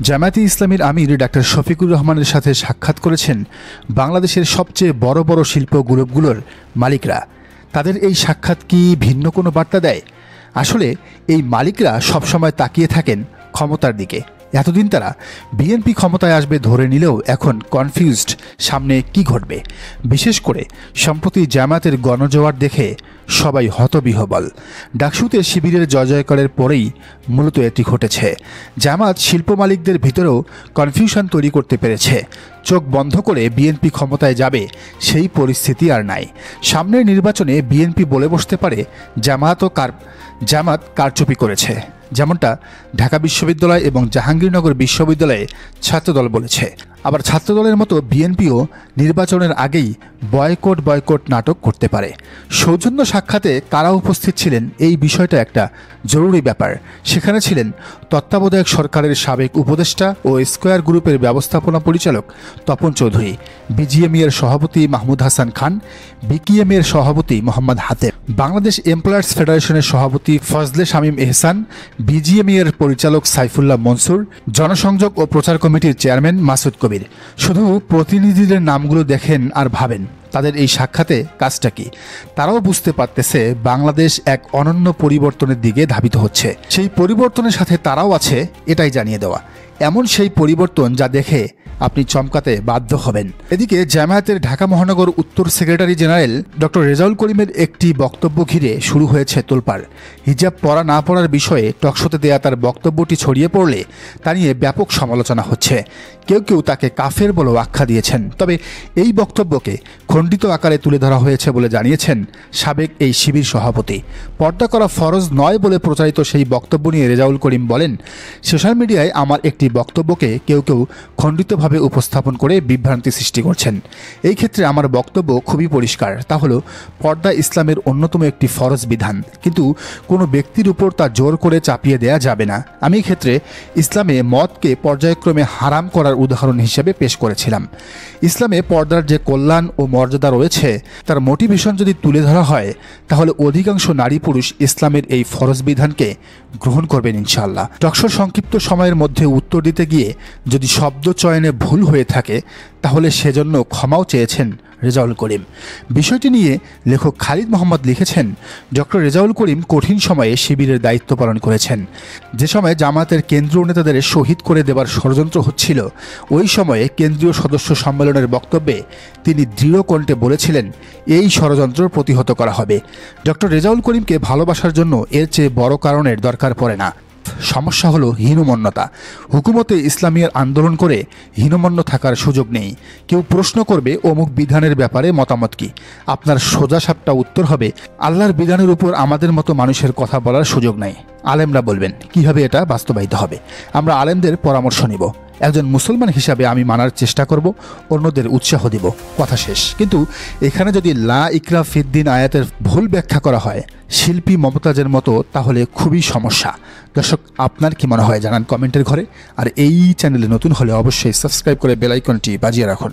জামায়াতে ইসলামীর আমির ডাক্তার শফিকুর রহমানের সাথে সাক্ষাৎ করেছেন বাংলাদেশের সবচেয়ে বড় বড় শিল্প গ্রুপগুলোর মালিকরা। তাদের এই সাক্ষাৎ কি ভিন্ন কোনো বার্তা দেয়? আসলে এই মালিকরা সবসময় তাকিয়ে থাকেন ক্ষমতার দিকে। এতদিন তারা বিএনপি ক্ষমতায় আসবে ধরে নিলেও এখন কনফিউজড সামনে কি ঘটবে। বিশেষ করে সম্প্রতি জামায়াতের গণজোয়ার দেখে সবাই হতবিহ্বল। ডাকসুতে শিবিরের জয় জয়কারের পরেই মূলত এটি ঘটেছে। জামায়াত শিল্প মালিকদের ভিতরেও কনফিউশন তৈরি করতে পেরেছে। চোখ বন্ধ করে বিএনপি ক্ষমতায় যাবে সেই পরিস্থিতি আর নাই। সামনের নির্বাচনে বিএনপি বলে বসতে পারে জামায়াত কারচুপি করেছে, যেমনটা ঢাকা বিশ্ববিদ্যালয় এবং জাহাঙ্গীরনগর বিশ্ববিদ্যালয়ে ছাত্রদল বলেছে। আবার ছাত্রদলের মতো বিএনপিও নির্বাচনের আগেই বয়কট নাটক করতে পারে। সৌজন্য সাক্ষাতে কারা উপস্থিত ছিলেন এই বিষয়টা একটা জরুরি ব্যাপার। সেখানে ছিলেন তত্ত্বাবধায়ক সরকারের সাবেক উপদেষ্টা ও স্কয়ার গ্রুপের ব্যবস্থাপনা পরিচালক তপন চৌধুরী, বিজিএমইএর সভাপতি মাহমুদ হাসান খান, বিকিএমইএর সভাপতি মোহাম্মদ হাতেম, বাংলাদেশ এমপ্লয়ার্স ফেডারেশনের সভাপতি ফজলে শামীম এহসান, বিজিএমইএর পরিচালক সাইফুল্লাহ মনসুর, জনসংযোগ ও প্রচার কমিটির চেয়ারম্যান মাসুদ কবির। শুধু প্রতিনিধিদের নামগুলো দেখেন আর ভাবেন তাদের এই সাক্ষাতে কাজটা কি। তারাও বুঝতে পারতেছে বাংলাদেশ এক অনন্য পরিবর্তনের দিকে ধাবিত হচ্ছে। সেই পরিবর্তনের সাথে তারাও আছে, এটাই জানিয়ে দেওয়া। এমন সেই পরিবর্তন যা দেখে আপনি চমকাতে বাধ্য হবেন। এদিকে জামায়াতের ঢাকা মহানগর উত্তর সেক্রেটারি জেনারেল ডক্টর রেজাউল করিমের একটি বক্তব্য ঘিরে শুরু হয়েছে তোলপাড়। হিজাব পরা না পড়ার বিষয়ে টকশোতে দেয়া তার বক্তব্যটি ছড়িয়ে পড়লে তা নিয়ে ব্যাপক সমালোচনা হচ্ছে। কেউ কেউ তাকে কাফের বলেও আখ্যা দিয়েছেন। তবে এই বক্তব্যকে খণ্ডিত আকারে তুলে ধরা হয়েছে বলে জানিয়েছেন সাবেক এই শিবির সভাপতি। পর্দা করা ফরজ নয় বলে প্রচারিত সেই বক্তব্য নিয়ে রেজাউল করিম বলেন, সোশ্যাল মিডিয়ায় আমার একটি বক্তব্যকে কেউ খণ্ডিতভাবে উপস্থাপন করে বিভ্রান্তি সৃষ্টি করছেন। এই ক্ষেত্রে আমার বক্তব্য খুবই পরিষ্কার, তা হলো পর্দা ইসলামের অন্যতম একটি ফরজ বিধান, কিন্তু কোনো ব্যক্তির উপর তা জোর করে চাপিয়ে দেয়া যাবে না। আমি এই ক্ষেত্রে ইসলামে মদকে পর্যায়ক্রমে হারাম করার উদাহরণ হিসেবে পেশ করেছিলাম। ইসলামে পর্দার যে কল্যাণ ও মর্যাদা রয়েছে তার মোটিভেশন যদি তুলে ধরা হয় তাহলে অধিকাংশ নারী পুরুষ ইসলামের এই ফরজ বিধানকে গ্রহণ করবেন ইনশাআল্লাহ। টকশোর সংক্ষিপ্ত সময়ের মধ্যে উত্তর দিতে গিয়ে যদি শব্দ চয়নে ভুল হয়ে থাকে তাহলে সেজন্য ক্ষমাও চেয়েছেন রেজাউল করিম। বিষয়টি নিয়ে লেখক খালিদ মোহাম্মদ লিখেছেন, ডক্টর রেজাউল করিম কঠিন সময়ে শিবিরের দায়িত্ব পালন করেছেন। যে সময় জামায়াতের কেন্দ্রীয় নেতাদের শহীদ করে দেবার ষড়যন্ত্র হচ্ছিল, ওই সময়ে কেন্দ্রীয় সদস্য সম্মেলনের বক্তব্যে তিনি দৃঢ় কণ্ঠে বলেছিলেন এই ষড়যন্ত্র প্রতিহত করা হবে। ডক্টর রেজাউল করিমকে ভালোবাসার জন্য এর চেয়ে বড় কারণের দরকার পড়ে না। সমস্যা হলো হীনমন্যতা। হুকুমতে ইসলামিয়ার আন্দোলন করে হীনমন্য থাকার সুযোগ নেই। কেউ প্রশ্ন করবে অমুক বিধানের ব্যাপারে মতামত কি, আপনার সোজাসাপটা উত্তর হবে আল্লাহর বিধানের উপর আমাদের মতো মানুষের কথা বলার সুযোগ নাই। আলেমরা বলবেন কিভাবে এটা বাস্তবায়িত হবে। আমরা আলেমদের পরামর্শ নিব। একজন মুসলমান হিসাবে আমি মানার চেষ্টা করব, অন্যদের উৎসাহ দিব, কথা শেষ। কিন্তু এখানে যদি লা ইকরা ফিদ্দিন আয়াতের ভুল ব্যাখ্যা করা হয় শিল্পী মমতাজের মতো, তাহলে খুবই সমস্যা। দর্শক, আপনার কি মনে হয় জানান কমেন্টের ঘরে। আর এই চ্যানেলে নতুন হলে অবশ্যই সাবস্ক্রাইব করে বেল আইকনটি বাজিয়ে রাখুন।